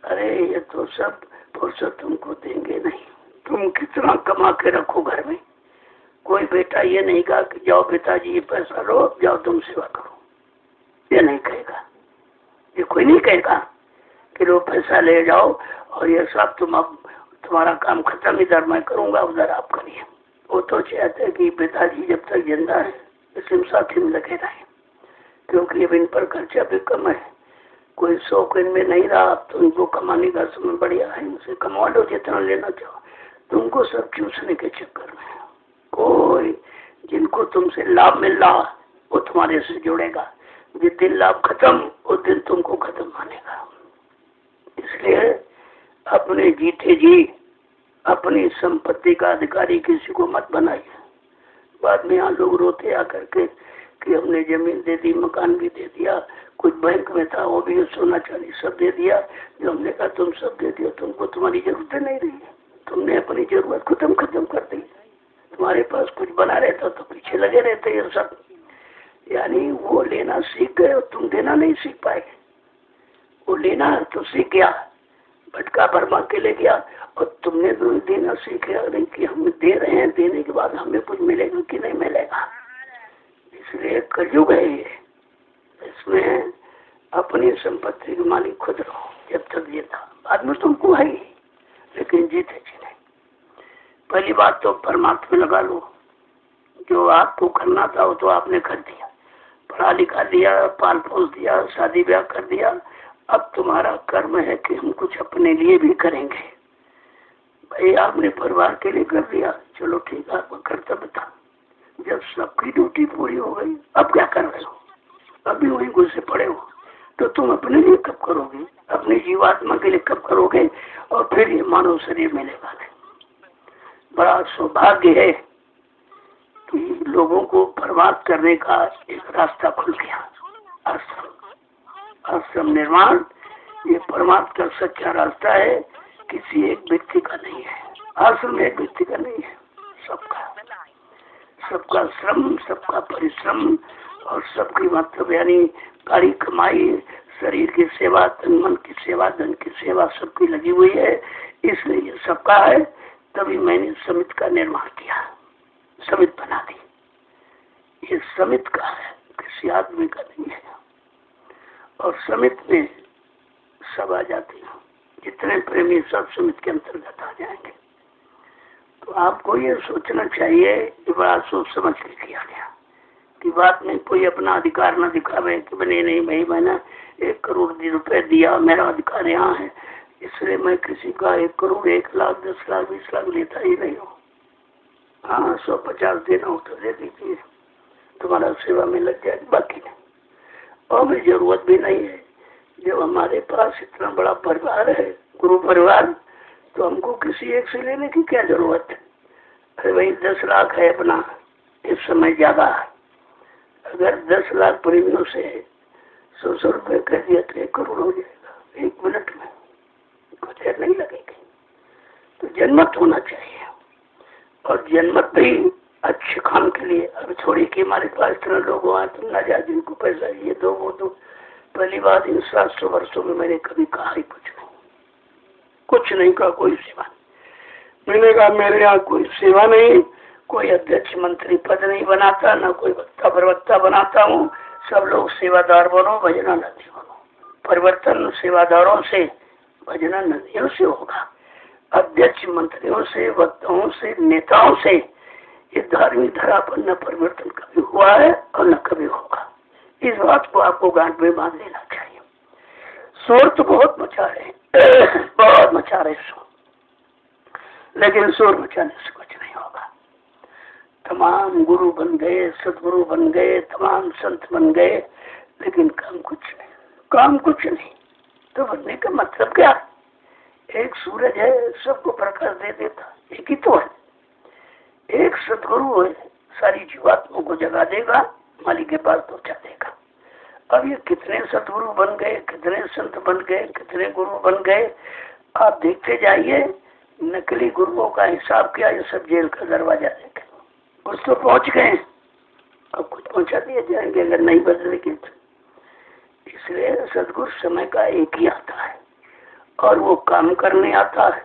अरे ये तो सब फुर्सत तुमको देंगे नहीं। तुम कितना कमा के रखो घर में, कोई बेटा ये नहीं कहा कि जाओ पिताजी ये पैसा लो, जाओ तुम सेवा करो, ये नहीं कहेगा। ये कोई नहीं कहेगा कि लो पैसा ले जाओ और ये सब तुम अब तुम्हारा काम खत्म, इधर मैं करूंगा उधर आप करिए। वो तो चाहते हैं कि पिताजी जब तक जिंदा है इसमें साथी में लगे रहे, क्योंकि अब इन पर खर्चा भी कम है, कोई शौक इनमें नहीं रहा। अब तो इनको कमाने का समय बढ़िया है, इनसे कमा लो जितना लेना चाहो। तुमको सब चूसने के चक्कर में कोई, जिनको तुमसे लाभ मिल रहा वो तुम्हारे से जुड़ेगा, जिस दिन लाभ खत्म उस दिन तुमको खत्म मानेगा। इसलिए अपने जीते जी अपनी संपत्ति का अधिकारी किसी को मत बनाइए। बाद में यहाँ लोग रोते आकर के कि हमने जमीन दे दी, मकान भी दे दिया, कुछ बैंक में था वो भी सोना चांदी सब दे दिया। जो हमने कहा तुम सब दे दिया, तुमको तुम्हारी जरूरत नहीं रही, तुमने अपनी जरूरत खत्म कर दी। तुम्हारे पास कुछ बना रहता तो पीछे लगे रहते ये सब। यानी वो लेना सीख गए और तुम देना नहीं सीख पाए। वो लेना तो सीख गया, भटका भरमा के ले गया, और तुमने तो देना सीख गया नहीं कि हम दे रहे हैं, देने के बाद हमें कुछ मिलेगा कि नहीं मिलेगा। इसलिए कलयुग है ये, इसमें अपनी संपत्ति के मालिक खुद रहो जब तक जीता। बाद में तुमको है, लेकिन जीते जी नहीं। पहली बात तो परमात्मा लगा लो, जो आपको करना था वो तो आपने कर दिया, पढ़ा लिखा दिया, पाल पोस दिया, शादी ब्याह कर दिया। अब तुम्हारा कर्म है कि हम कुछ अपने लिए भी करेंगे। भाई आपने परिवार के लिए कर दिया, चलो ठीक है, आपका कर्तव्य था। जब सबकी ड्यूटी पूरी हो गई अब क्या कर रहे हो? अभी वहीं घुसे पड़े हो, तो तुम अपने लिए कब करोगे? अपनी जीवात्मा के लिए कब करोगे? और फिर ये मानव शरीर मिलेगा नहीं। बड़ा सौभाग्य है कि लोगों को बर्बाद करने का एक रास्ता खुल गया। आश्रम निर्माण ये परमात्मा का सच्चा रास्ता है, किसी एक व्यक्ति का नहीं है। आश्रम एक व्यक्ति का नहीं है, सबका श्रम, सबका परिश्रम, और सबकी मतलब यानी कारी कमाई, शरीर की सेवा, तन मन की सेवा, धन की सेवा सबकी लगी हुई है। इसलिए ये सबका है। तभी मैंने समिति का निर्माण किया, समिति बना दी। ये समिति का है कि किसी आदमी का नहीं है। और समित में सब आ जाते हैं, जितने प्रेमी सब समित के अंतर्गत आ जाएंगे। तो आपको ये सोचना चाहिए कि बड़ा सोच समझ के किया गया कि बात में कोई अपना अधिकार न दिखावे कि बने नहीं भाई मैंने 1 करोड़ रुपए दिया, मेरा अधिकार यहाँ है, इसलिए मैं किसी का 1 करोड़ 1 लाख 10 लाख 20 लाख लेता ही नहीं हूँ। हाँ 150 देना हो तो दे दीजिए, तुम्हारा सेवा में लग जाए, बाकी नहीं। और भी जरूरत भी नहीं है। जब हमारे पास इतना बड़ा परिवार है, गुरु परिवार, तो हमको किसी एक से लेने की क्या जरूरत है। अरे भाई 10 लाख है अपना, इस समय ज्यादा है। अगर 10 लाख प्रेमियों से 100 रुपये कर दिया तो 1 करोड़ हो जाएगा 1 मिनट में, कुछ देर नहीं लगेगी। तो जनमत होना चाहिए, और जनमत भी अच्छे काम के लिए। अब थोड़ी कि हमारे पास इतना लोग हुआ तुम ना जा जिनको पैसा ये दो वो दो। पहली बात, इन 700 वर्षों में मैंने कभी कहा ही कुछ नहीं कहा, कोई सेवा नहीं। मैंने कहा मेरे यहाँ कोई सेवा नहीं, कोई अध्यक्ष मंत्री पद नहीं बनाता, ना कोई वक्ता प्रवक्ता बनाता हूँ। सब लोग सेवादार बनो, भजना नदी बनो। परिवर्तन सेवादारों से, भजना नदियों से होगा। अध्यक्ष मंत्रियों से, वक्ताओं से, नेताओं से ये धार्मिक धरा पर न परिवर्तन कभी हुआ है और न कभी होगा। इस बात को आपको गांठ में बांध लेना चाहिए। शोर तो बहुत मचा रहे बहुत मचा रहे शोर, लेकिन शोर मचाने से कुछ नहीं होगा। तमाम गुरु बन गए, सदगुरु बन गए, तमाम संत बन गए, लेकिन काम कुछ नहीं। तो बनने का मतलब क्या? एक सूरज है, सबको प्रकाश दे देता, एक ही तो है। एक सदगुरु है, सारी जीवात्माओं को जगा देगा, मालिक के पास पहुंचा देगा। अब ये कितने सदगुरु बन गए, कितने संत बन गए, कितने गुरु बन गए, आप देखते जाइए। नकली गुरुओं का हिसाब किया, ये सब जेल का दरवाजा देखे। कुछ तो पहुंच गए, अब कुछ पहुंचा दिए जाएंगे अगर नहीं बदलेंगे तो। इसलिए सदगुरु समय का एक ही आता है, और वो काम करने आता है,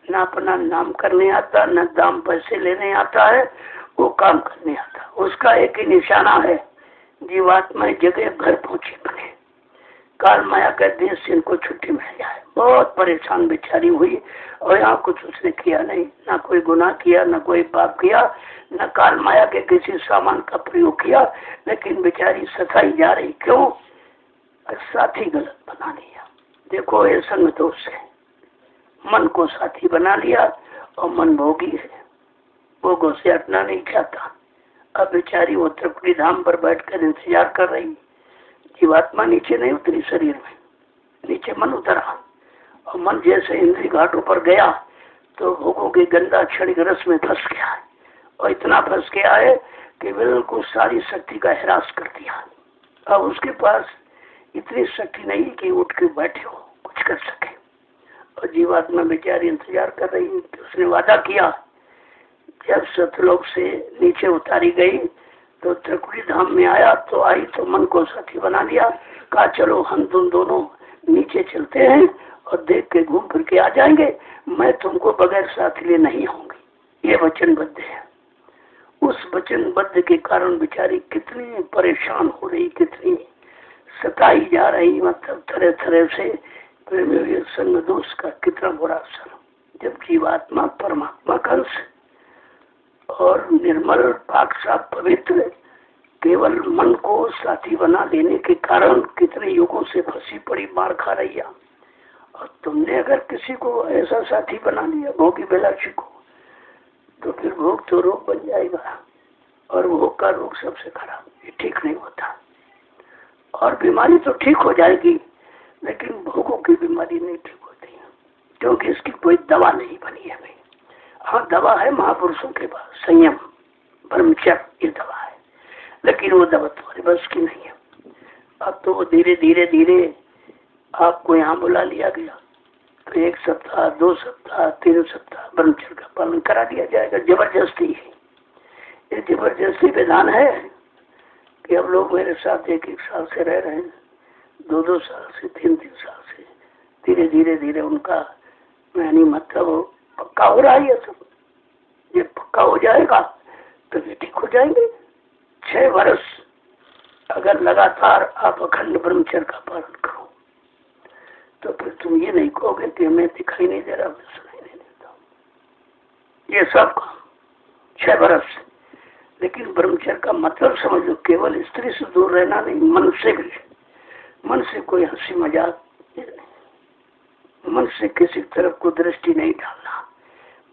ना अपना नाम करने आता, ना दाम पैसे लेने आता है, वो काम करने आता। उसका एक ही निशाना है, जीवात्मा जगह घर पहुंचे बने, काल माया के देश से इनको छुट्टी मिल जाए। बहुत परेशान बेचारी हुई, और यहाँ कुछ उसने किया नहीं, ना कोई गुनाह किया, ना कोई पाप किया, न काल माया के किसी सामान का प्रयोग किया, लेकिन बेचारी सताई जा रही। क्यों? साथी गलत बना लिया। देखो ये संग दोष है, मन को साथी बना लिया, और मन भोगी है, भोगों से हटना नहीं चाहता। अब बेचारी वो त्रिपुरी धाम पर बैठकर इंतजार कर रही। जीवात्मा नीचे नहीं उतरी शरीर में, नीचे मन उतरा, और मन जैसे इंद्री घाटों पर गया तो भोगों के गंदा क्षणिक रस में फंस गया है, और इतना फंस गया है कि बिल्कुल सारी शक्ति का हिरास कर दिया। अब उसके पास इतनी शक्ति नहीं कि उठ के बैठे हो कुछ कर सके। और जीवात्मा बेचारी इंतजार कर रही है कि उसने वादा किया, जब सतलोक से नीचे उतारी गई तो त्रिकुटी धाम में आया, तो आई तो मन को साथी बना लिया। कहा चलो हम तुम दोनों नीचे चलते हैं और देख के घूम फिर के आ जाएंगे, मैं तुमको बगैर साथ लिए नहीं आऊंगी। ये वचनबद्ध है। उस वचनबद्ध के कारण बेचारी कितनी परेशान हो रही, कितनी सताई जा रही, मतलब तरह तरह से प्रेमी संग दोष का कितना बुरा असर। जब जीवात्मा परमात्मा का अंश और निर्मल पाक साफ पवित्र, केवल मन को साथी बना लेने के कारण कितने युगों से फंसी पड़ी मार खा रही है। और तुमने अगर किसी को ऐसा साथी बना लिया भोगी बेलाची को, तो फिर भोग तो रोग बन जाएगा, और भोग का रोग सबसे खराब, ये ठीक नहीं होता। और बीमारी तो ठीक हो जाएगी, लेकिन भोगों की बीमारी नहीं ठीक होती है, क्योंकि इसकी कोई दवा नहीं बनी है भाई। हाँ दवा है महापुरुषों के पास, संयम ब्रह्मचर्य, ये दवा है, लेकिन वो दवा तुम्हारे बस की नहीं है। अब तो वो धीरे धीरे धीरे आपको यहाँ बुला लिया गया, तो 1 सप्ताह 2 सप्ताह 3 सप्ताह ब्रह्मचर्य का पालन करा दिया जाएगा। जबरदस्ती है, ये जबरदस्ती विधान है कि अब लोग मेरे साथ 1-1 साल से रह रहे हैं, 2-2 साल से, 3-3 साल से, धीरे धीरे धीरे उनका यानी मतलब पक्का हो रहा है। ये सब ये पक्का हो जाएगा तो ये ठीक हो जाएंगे। 6 वर्ष अगर लगातार आप अखंड ब्रह्मचर्य का पालन करो तो फिर तुम ये नहीं कहोगे कि मैं दिखाई नहीं दे रहा, मैं सुनाई नहीं देता। ये सब काम 6 बरस, लेकिन ब्रह्मचर्य का मतलब समझो केवल स्त्री से दूर रहना नहीं, मन से भी। मन से कोई हंसी मजाक नहीं, मन से किसी तरफ को दृष्टि नहीं डालना।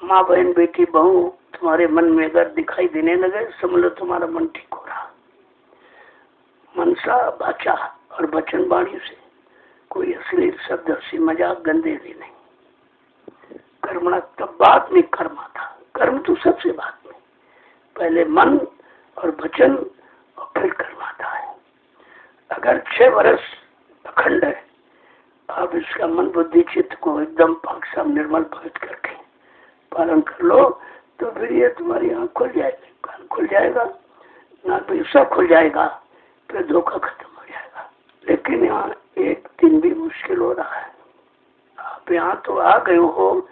माँ बहन बेटी बहू तुम्हारे मन में अगर दिखाई देने लगे समझ लो तुम्हारा मन ठीक हो रहा। मनसा वाचा और वचन वाणी से कोई अश्लील शब्द हंसी मजाक गंदे भी नहीं। कर्मणा तब बाद में कर्म आता, कर्म तो सबसे बाद में, पहले मन और वचन और फिर कर्म आता है। अगर 6 वर्ष अखंड है, आप इसका मन बुद्धि चित्त को एकदम पाक साफ निर्मल पवित्र करके पालन कर लो तो फिर ये तुम्हारी आँख खुल जाएगी, कान खुल जाएगा, नाक भी सब खुल जाएगा, फिर धोखा खत्म हो जाएगा। लेकिन यहाँ एक दिन भी मुश्किल हो रहा है। आप यहाँ तो आ गए हो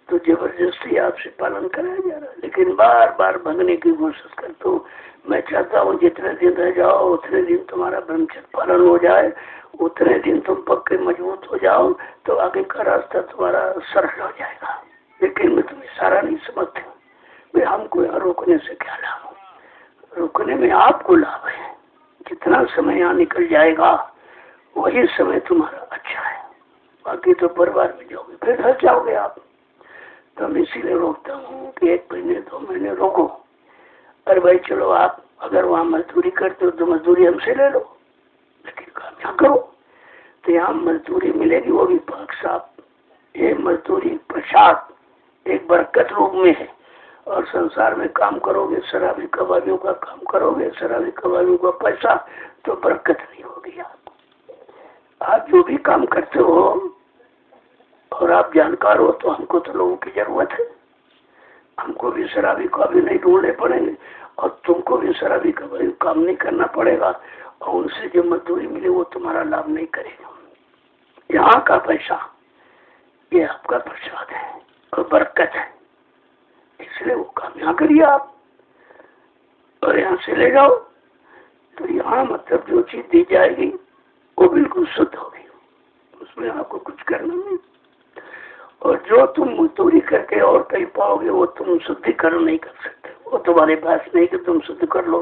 तो जबरदस्ती आपसे पालन कराया जा रहा है, लेकिन बार बार भगने की कोशिश करते हो। मैं चाहता हूँ जितने दिन रह जाओ उतने दिन तुम्हारा ब्रह्मचर्य पालन हो जाए, उतने दिन तुम पक्के मजबूत हो जाओ तो आगे का रास्ता तुम्हारा सरल हो जाएगा। लेकिन मैं तुम्हें सारा नहीं समझती हूँ। भाई हमको यहाँ रोकने से क्या लाभ हो? रोकने में आपको लाभ है। जितना समय यहाँ निकल जाएगा वही समय तुम्हारा अच्छा है, बाकी तो परिवार में जाओगे फिर घर जाओगे आप। तो मैं इसीलिए रोकता हूँ कि 1 महीने 2 महीने रोको। अरे भाई चलो आप अगर वहाँ मजदूरी करते हो तो मजदूरी हमसे ले लो, लेकिन काम यहाँ करो तो यहाँ मजदूरी मिलेगी, वो भी पाक साफ। ये मजदूरी प्रसाद एक बरकत रूप में है। और संसार में काम करोगे, शराबी कबाबियों का काम करोगे, शराबी कबाबियों का पैसा, तो बरकत नहीं होगी। आप जो भी काम करते हो और आप जानकार हो तो हमको तो लोगों की जरूरत है। हमको भी शराबी कबाबी नहीं ढूंढने पड़ेंगे और तुमको भी शराबी कबाबी काम नहीं करना पड़ेगा, और उनसे जो मजदूरी मिले वो तुम्हारा लाभ नहीं करेगा। यहाँ का पैसा ये आपका प्रसाद है और बरकत है, इसलिए वो काम यहाँ करिए आप और यहाँ से ले जाओ। तो यहाँ मतलब जो चीज दी जाएगी वो बिल्कुल शुद्ध होगी, उसमें आपको कुछ करना नहीं। और जो तुम मजदूरी करके और कहीं पाओगे वो तुम शुद्धिकरण नहीं कर सकते, वो तुम्हारे पास नहीं कि तुम शुद्ध कर लो।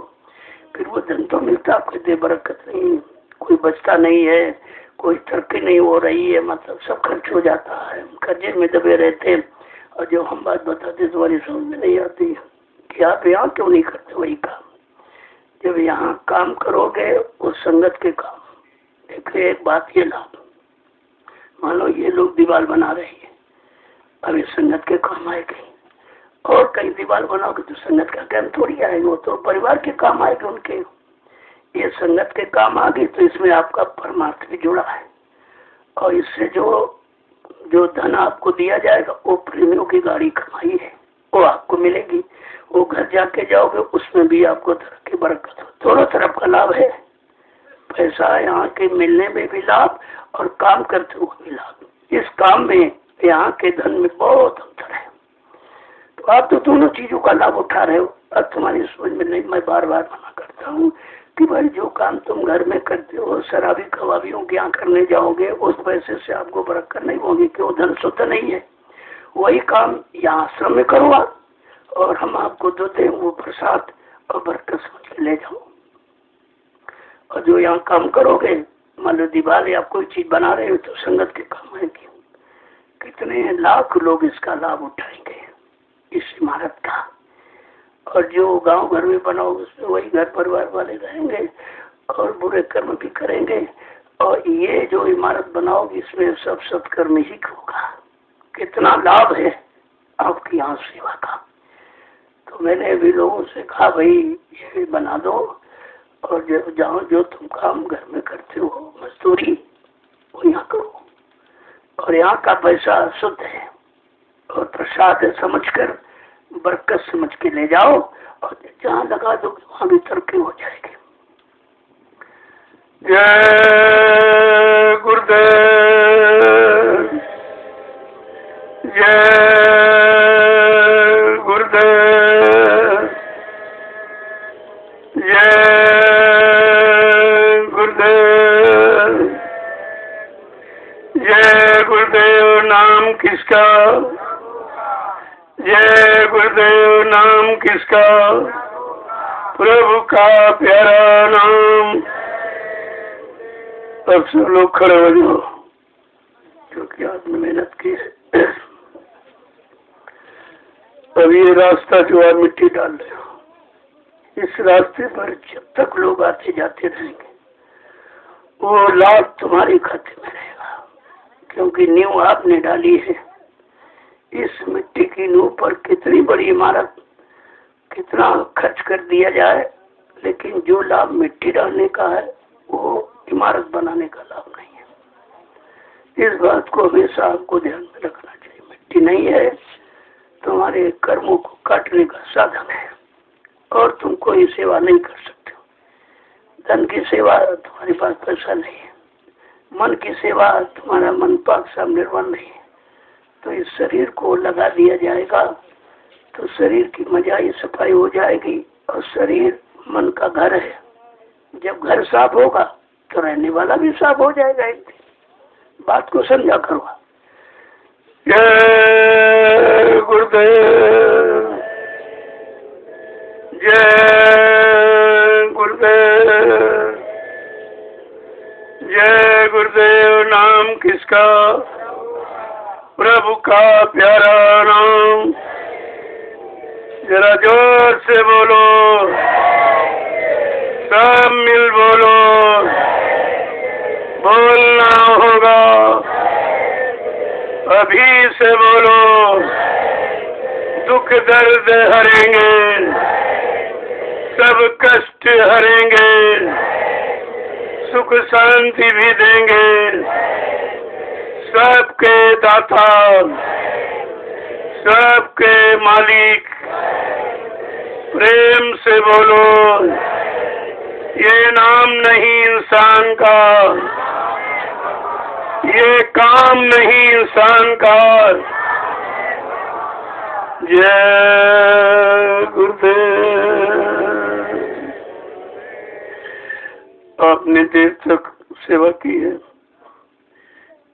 फिर वो धन तो मिलता, कोई दे बरकत नहीं, कोई बचता नहीं है, कोई तरक्की नहीं हो रही है, मतलब सब खर्च हो जाता है, कर्जे में दबे रहते हैं। और जो हम बात बताते तुम्हारी समझ में नहीं आती कि आप यहाँ क्यों नहीं करते वही काम। जब यहाँ काम करोगे उस संगत के काम, देखिए एक बात ये लाभ, मान लो ये लोग दीवार बना रहे हैं, अब इस संगत के काम आएगी, और कई दीवार बनाओगे तो संगत का काम थोड़ी आएगा, वो तो परिवार के काम आएगा उनके। ये संगत के काम आ गई तो इसमें आपका परमार्थ भी जुड़ा है, और इससे जो धन आपको दिया जाएगा वो प्रेमियों की गाड़ी कमाई है, वो आपको मिलेगी। वो घर जाके जाओगे उसमें भी आपको तरक्की बरकत हो, दोनों तरफ का लाभ है। पैसा यहाँ के मिलने में भी लाभ और काम करते हुए भी लाभ। इस काम में यहाँ के धन में बहुत अंतर है। तो आप तो दोनों चीजों का लाभ उठा रहे हो। अब तुम्हारी समझ में नहीं, मैं बार बार मना करता हूँ कि भाई जो काम तुम घर में करते हो शराबी कबाबियों के यहाँ करने जाओगे उस पैसे से आपको बरकत नहीं होगी, क्यों? धन शुद्ध नहीं है। वही काम यहाँ आश्रम में करो आप, और हम आपको देते हैं वो प्रसाद और बरकत समझ के ले जाओ। और जो यहाँ काम करोगे, मान लो दीवार आप कोई चीज बना रहे हो तो संगत के काम आएगी। कितने लाख लोग इसका लाभ उठाएंगे इस इमारत का। और जो गांव घर में बनाओगे उसमें वही घर परिवार वाले रहेंगे और बुरे कर्म भी करेंगे। और ये जो इमारत बनाओगे इसमें सब सत्कर्म ही होगा। कितना लाभ है आपकी यहाँ सेवा का। तो मैंने भी लोगों से कहा भाई ये बना दो, और जहाँ जो तुम काम घर में करते हो मजदूरी वो यहाँ करो, और यहाँ का पैसा शुद्ध है और प्रसाद है, समझकर बरकत समझ के ले जाओ, और जहाँ लगा दो वहाँ भी तरक्की हो जाएगी। जय गुरुदेव, जय गुरुदेव, जय गुरुदेव नाम किसका, जय गुरुदेव नाम किसका, प्रभु का प्यारा नाम। अब सब लोग खड़े हो जाओ क्योंकि आपने मेहनत की है। अब ये रास्ता जो आप मिट्टी डाल रहे हो, इस रास्ते पर जब तक लोग आते जाते रहेंगे वो लाभ तुम्हारे खाते में रहेगा, क्योंकि नींव आपने डाली है। इस मिट्टी की नींव पर कितनी बड़ी इमारत, कितना खर्च कर दिया जाए, लेकिन जो लाभ मिट्टी डालने का है वो इमारत बनाने का लाभ नहीं है। इस बात को हमेशा आपको ध्यान में रखना चाहिए। मिट्टी नहीं है, तुम्हारे कर्मों को काटने का साधन है और तुम कोई सेवा नहीं कर सकते हो। धन की सेवा, तुम्हारे पास पैसा नहीं है। मन की सेवा, तुम्हारा मन पाक सब निर्मल नहीं है। तो इस शरीर को लगा दिया जाएगा तो शरीर की मजाई सफाई हो जाएगी। और शरीर मन का घर है, जब घर साफ होगा तो रहने वाला भी साफ हो जाएगा। एक दिन बात को समझा करो। जय गुरुदेव, जय गुरुदेव, जय गुरुदेव नाम किसका, प्रभु का प्यारा नाम। जरा जोर से बोलो, सब मिल बोलो, बोलना होगा। अभी से बोलो, दुख दर्द हरेंगे, सब कष्ट हरेंगे, सुख शांति भी देंगे। सबके दाता, सबके मालिक, प्रेम से बोलो। ये नाम नहीं इंसान का, ये काम नहीं इंसान का। जय गुरुदेव। आपने देर तक सेवा की है,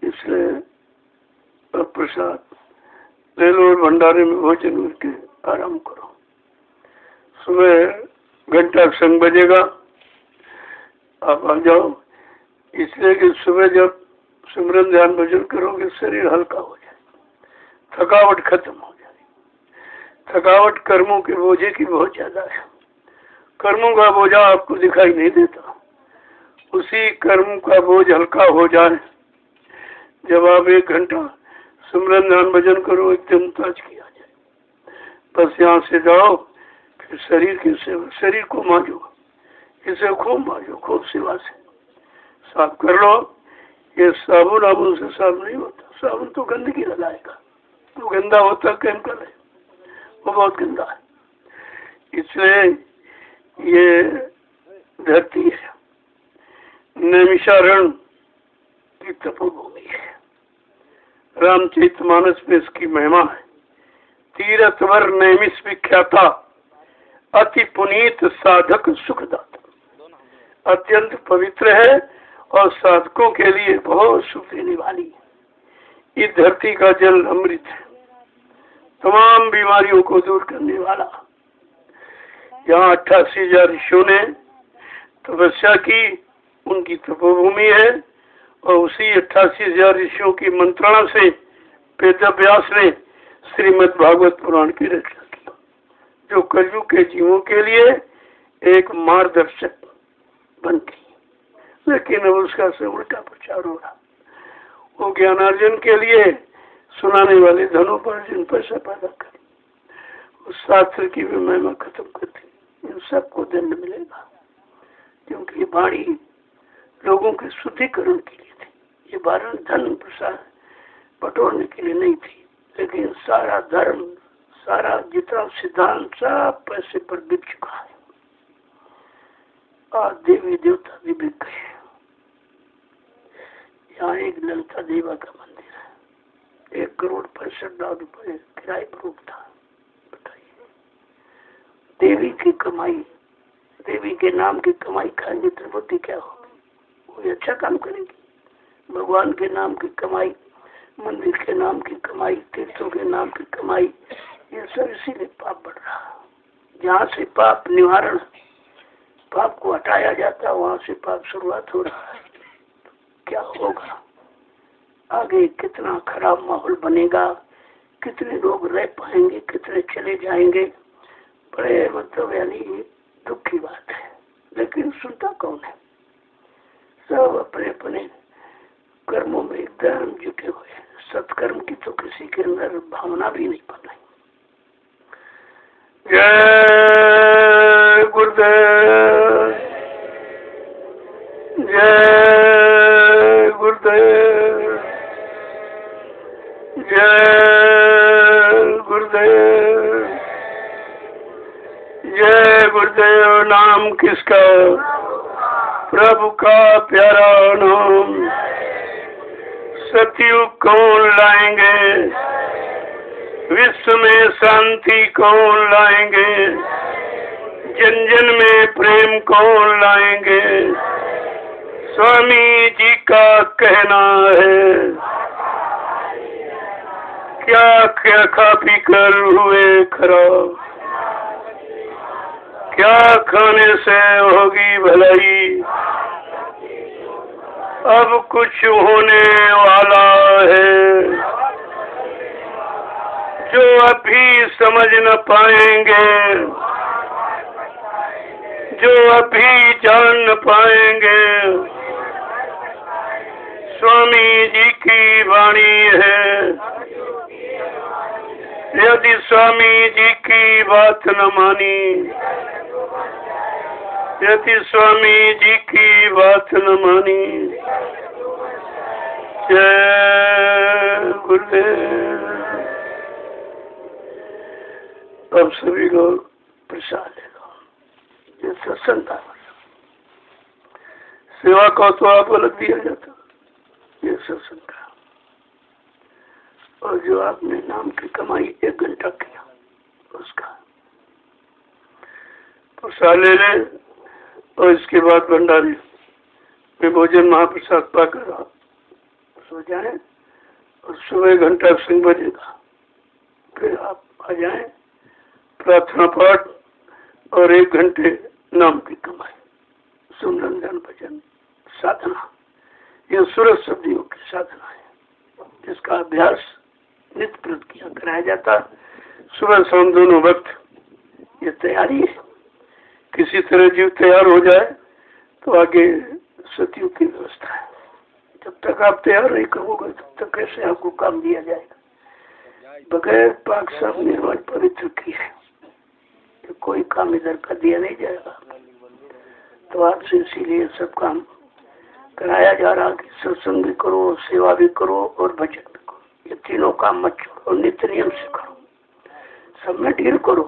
इसलिए अब प्रसाद ले लो और भंडारे में भोजन करके आराम करो। सुबह घंटा संग बजेगा, आप आ जाओ। इसलिए कि सुबह जब सिमरन ध्यान भजन करोगे शरीर हल्का हो जाए, थकावट खत्म हो जाए। थकावट कर्मों के बोझे की बहुत ज्यादा है। कर्मों का बोझा आपको दिखाई नहीं देता, उसी कर्म का बोझ हल्का हो जाए जब आप 1 घंटा सिमरन ध्यान भजन करो, एकदम ताजगी आ जाए। बस यहाँ से जाओ, फिर शरीर की सेवा, शरीर को मांजो, इसे खूब मांजो, खूब सेवा से साफ कर लो। ये साबुन आबुन से साफ नहीं होता, साबुन तो गंदगी लगाएगा, वो गंदा होता केमिकल है, वो बहुत गंदा है। इसलिए ये धरती है, नैमिषारण्य की तपोभूमि है। रामचरितमानस में इसकी महिमा है। तीर्थवर नैमिष विख्याता, अति पुनीत साधक सुखदाता। अत्यंत पवित्र है और साधकों के लिए बहुत सुख देने वाली है। इस धरती का जल अमृत है, तमाम बीमारियों को दूर करने वाला। यहाँ 88,000 ऋषियों ने तपस्या की, उनकी तपोभूमि है। और उसी 88,000 ऋषियों की मंत्रणा से वेदव्यास ने श्रीमद् भागवत पुराण की रचना की, जो कलयुग के जीवों के लिए एक मार्गदर्शक बन गई। लेकिन अब उसका से उल्टा प्रचार हो रहा। वो ज्ञानार्जन के लिए सुनाने वाले धनोपार्जन पैसा पैदा कर, उस शास्त्र की भी महिमा खत्म कर दी। इन सबको दंड मिलेगा, क्योंकि ये वाणी लोगों के शुद्धिकरण के लिए थी। ये वाणी धन प्रसाद बटोरने के लिए नहीं थी, लेकिन सारा धर्म, सारा जितना सिद्धांत सब पैसे पर बिक चुका है। आज देवी देवता भी बिक गए। यहाँ एक ललिता देवा का मंदिर है, 1,65,00,000 रुपए किराए पर रुकता। बताइए, देवी की कमाई, देवी के नाम की कमाई खाएंगे त्रिपुटी क्या होगी? कोई अच्छा काम करेगी? भगवान के नाम की कमाई मंदिर के नाम की कमाई, तीर्थों के नाम की कमाई, ये सब इसीलिए पाप बढ़ रहा है। जहाँ से पाप निवारण, पाप को हटाया जाता है, वहाँ से पाप शुरुआत हो रहा है। तो क्या होगा आगे? कितना खराब माहौल बनेगा, कितने लोग रह पाएंगे, कितने चले जाएंगे। बड़े मतलब यानी दुख की बात है। लेकिन सुनता कौन है? सब अपने अपने कर्मों में एकदम जुटे हुए हैं। सत्कर्म की तो किसी के अंदर भावना भी नहीं बन रही। जय गुरुदेव, जय गुरुदेव, जय गुरुदेव, जय गुरुदेव। नाम किसका? प्रभु का प्यारा नाम। सतयुग कौन लाएंगे? विश्व में शांति कौन लाएंगे? जन जन में प्रेम कौन लाएंगे? स्वामी जी का कहना है, क्या क्या खा पी कर हुए खराब, क्या खाने से होगी भलाई, अब कुछ होने वाला है जो अभी समझ न पाएंगे, जो अभी जान न पाएंगे। स्वामी जी की वाणी है, यदि स्वामी जी की बात न मानी, यदि स्वामी जी की बात न मानी। जय गुरुदेव। अब सभी लोग प्रसाद ले लो। ये सत्संग का सेवा का तो आप अलग दिया जाता, ये सत्संग का। और जो आपने नाम की कमाई 1 घंटा किया, उसका प्रसाद ले ले। और इसके बाद भंडारे में भोजन महाप्रसाद पाकर आप सो जाए। और सुबह 1 घंटा सिंह बजेगा, फिर आप आ जाए, प्रार्थना पाठ और 1 घंटे नाम की कमाई, सुमरन ध्यान भजन साधना। ये सूरज सदियों की साधना है, जिसका अभ्यास नित्य प्रत किया कराया जाता। सुबह शाम दोनों वक्त ये तैयारी है। किसी तरह जीव तैयार हो जाए तो आगे सतियों की व्यवस्था है। जब तक आप तैयार नहीं करोगे तब तक कैसे आपको काम दिया जाएगा? बगैर पाक साफ निर्वाण पवित्र की है तो कोई काम इधर का दिया नहीं जाएगा। तो आपसे इसीलिए सब काम कराया जा रहा कि सत्संग भी करो, सेवा भी करो और भजन भी करो। ये तीनों काम मत छोड़ो, नित्य नियम से करो। सब में ढील करो,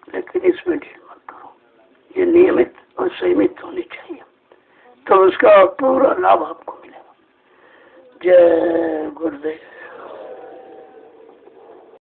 लेकिन इसमें ढील मत करो। ये नियमित और संयमित होनी चाहिए, तो उसका पूरा लाभ आपको मिलेगा। जय गुरुदेव।